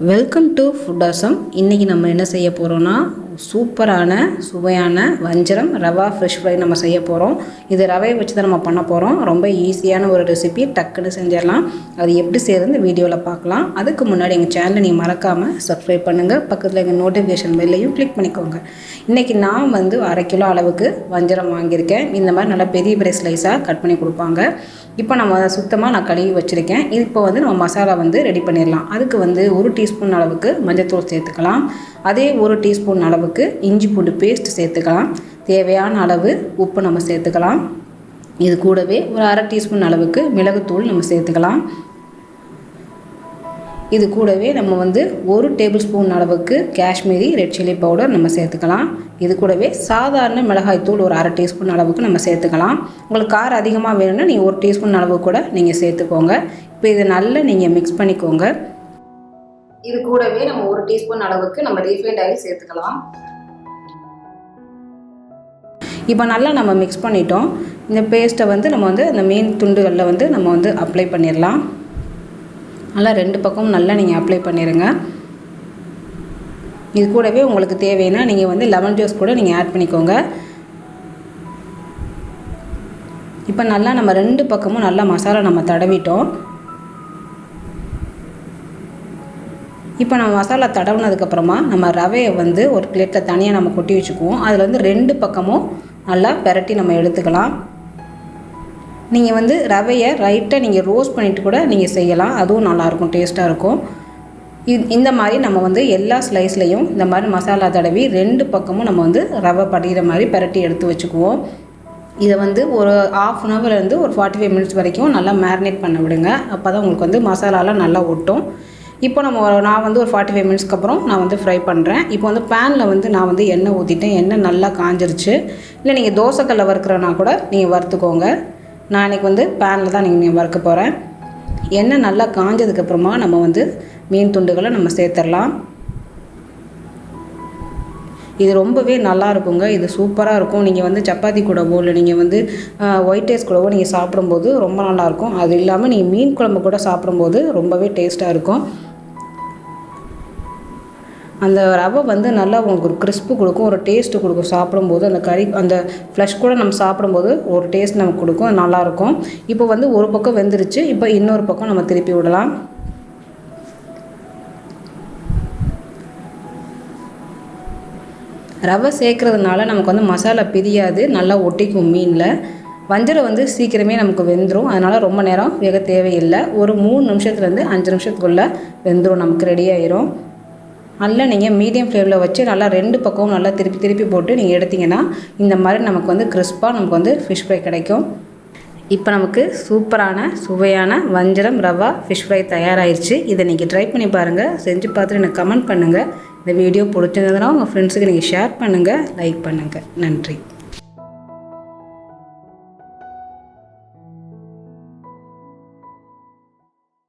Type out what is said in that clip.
Welcome to ஃபுட்டாசம். இன்றைக்கி நம்ம என்ன செய்ய போகிறோன்னா சூப்பரான சுவையான வஞ்சரம் ரவா ஃபிஷ் ஃப்ரை நம்ம செய்ய போகிறோம். இது ரவையை வச்சு தான் நம்ம பண்ண போகிறோம். ரொம்ப ஈஸியான ஒரு ரெசிபி, டக்குன்னு செஞ்சிடலாம். அது எப்படி செய்யறது வீடியோவில் பார்க்கலாம். அதுக்கு முன்னாடி எங்கள் சேனலை நீங்கள் மறக்காமல் சப்ஸ்கிரைப் பண்ணுங்கள். பக்கத்தில் எங்கள் நோட்டிஃபிகேஷன் பெல்லையும் கிளிக் பண்ணிக்கோங்க. இன்றைக்கி நான் 1/2 கிலோ அளவுக்கு வஞ்சரம் வாங்கியிருக்கேன். இந்த மாதிரி நல்லா பெரிய பெரிய ஸ்லைஸாக கட் பண்ணி கொடுப்பாங்க. இப்போ நம்ம சுத்தமாக நான் கழுவி வச்சுருக்கேன். இப்போ நம்ம மசாலா ரெடி பண்ணிடலாம். அதுக்கு 1 டீஸ்பூன் அளவுக்கு மஞ்சள்தூள் சேர்த்துக்கலாம். அதே 1 டீஸ்பூன் அளவுக்கு இஞ்சி பூண்டு பேஸ்ட் சேர்த்துக்கலாம். தேவையான அளவு உப்பு நம்ம சேர்த்துக்கலாம். இது கூடவே ஒரு 1/2 டீஸ்பூன் அளவுக்கு மிளகுத்தூள் நம்ம சேர்த்துக்கலாம். இது கூடவே நம்ம 1 டேபிள் ஸ்பூன் அளவுக்கு காஷ்மீரி ரெட் சில்லி பவுடர் நம்ம சேர்த்துக்கலாம். இது கூடவே சாதாரண மிளகாய்த்தூள் ஒரு 1/2 டீஸ்பூன் அளவுக்கு நம்ம சேர்த்துக்கலாம். உங்களுக்கு காரம் அதிகமாக வேணும்னா நீங்கள் 1 டீஸ்பூன் அளவு கூட நீங்கள் சேர்த்துக்கோங்க. இப்போ இதை நல்லா நீங்கள் மிக்ஸ் பண்ணிக்கோங்க. இது கூடவே நம்ம 1 டீஸ்பூன் அளவுக்கு நம்ம ரீஃபைண்ட் ஆயில் சேர்த்துக்கலாம். இப்போ நல்லா நம்ம மிக்ஸ் பண்ணிட்டோம். இந்த பேஸ்ட்டை நம்ம அந்த மீன் துண்டுகளில் நம்ம அப்ளை பண்ணிடலாம். நல்லா 2 பக்கமும் நல்லா நீங்கள் அப்ளை பண்ணிடுங்க. இது கூடவே உங்களுக்கு தேவைன்னா நீங்கள் லெமன் ஜூஸ் கூட நீங்கள் ஆட் பண்ணிக்கோங்க. இப்போ நல்லா நம்ம 2 பக்கமும் நல்லா மசாலா நம்ம தடவிட்டோம். இப்போ நம்ம மசாலா தடவுனதுக்கப்புறமா நம்ம ரவையை ஒரு பிளேட்டில் தனியாக நம்ம கொட்டி வச்சுக்குவோம். அதில் 2 பக்கமும் நல்லா பெரட்டி நம்ம எடுத்துக்கலாம். நீங்கள் ரவையை ரைட்டாக நீங்கள் ரோஸ்ட் பண்ணிவிட்டு கூட நீங்கள் செய்யலாம். அதுவும் நல்லாயிருக்கும், டேஸ்ட்டாக இருக்கும். இந்த மாதிரி நம்ம எல்லா ஸ்லைஸ்லையும் இந்த மாதிரி மசாலா தடவி 2 பக்கமும் நம்ம ரவை படிகிற மாதிரி பெரட்டி எடுத்து வச்சுக்குவோம். இதை ஒரு ½ அன் ஹவர்லேருந்து ஒரு 45 மினிட்ஸ் வரைக்கும் நல்லா மேரினேட் பண்ண விடுங்க. அப்போ தான் உங்களுக்கு மசாலாலாம் நல்லா ஒட்டும். இப்போ நான் ஒரு 45 மினிட்ஸ்க்கு அப்புறம் நான் ஃப்ரை பண்ணுறேன். இப்போ பேனில் நான் எண்ணெய் ஊற்றிட்டேன். எண்ணெய் நல்லா காஞ்சிருச்சு. இல்லை நீங்கள் தோசைக்கல்ல வறுக்கிறனா கூட நீங்கள் வறுத்துக்கோங்க. நான் இன்றைக்கி பேனில் தான் நீங்கள் வறுக்க போகிறேன். எண்ணெய் நல்லா காஞ்சதுக்கப்புறமா நம்ம மீன் துண்டுகளை நம்ம சேர்த்துடலாம். இது ரொம்பவே நல்லா இருக்குங்க. இது சூப்பராக இருக்கும். நீங்கள் சப்பாத்தி கூடவோ இல்லை நீங்கள் ஒயிட் ரைஸ் கூடவோ நீங்கள் சாப்பிடும்போது ரொம்ப நல்லாயிருக்கும். அது இல்லாமல் நீங்கள் மீன் குழம்பு கூட சாப்பிடும்போது ரொம்பவே டேஸ்ட்டாக இருக்கும். அந்த ரவை நல்லா உங்களுக்கு ஒரு கிறிஸ்பு கொடுக்கும், ஒரு டேஸ்ட்டு கொடுக்கும். சாப்பிடும்போது அந்த கறி அந்த ஃப்ளஷ் கூட நம்ம சாப்பிடும்போது ஒரு டேஸ்ட் நமக்கு கொடுக்கும். அது நல்லாயிருக்கும். இப்போ ஒரு பக்கம் வெந்துருச்சு. இப்போ இன்னொரு பக்கம் நம்ம திருப்பி விடலாம். ரவை சேர்க்குறதுனால நமக்கு மசாலா பிரியாது, நல்லா ஒட்டிக்கும் மீனில். வஞ்சரம் சீக்கிரமே நமக்கு வெந்துடும். அதனால் ரொம்ப நேரம் வேக தேவையில்லை. ஒரு 3 நிமிஷத்துலேருந்து 5 நிமிஷத்துக்குள்ளே வெந்துடும், நமக்கு ரெடி ஆயிரும். நல்லா நீங்கள் மீடியம் ஃப்ளேமில் வச்சு நல்லா 2 பக்கமும் நல்லா திருப்பி போட்டு நீங்கள் எடுத்திங்கன்னா இந்த மாதிரி நமக்கு கிறிஸ்பாக நமக்கு ஃபிஷ் ஃப்ரை கிடைக்கும். இப்போ நமக்கு சூப்பரான சுவையான வஞ்சரம் ரவா ஃபிஷ் ஃப்ரை தயாராகிடுச்சு. இதை நீங்கள் ட்ரை பண்ணி பாருங்கள். செஞ்சு பார்த்துட்டு எனக்கு கமெண்ட் பண்ணுங்கள். இந்த வீடியோ பிடிச்சிருந்ததுன்னா உங்கள் ஃப்ரெண்ட்ஸுக்கு நீங்கள் ஷேர் பண்ணுங்கள், லைக் பண்ணுங்கள். நன்றி.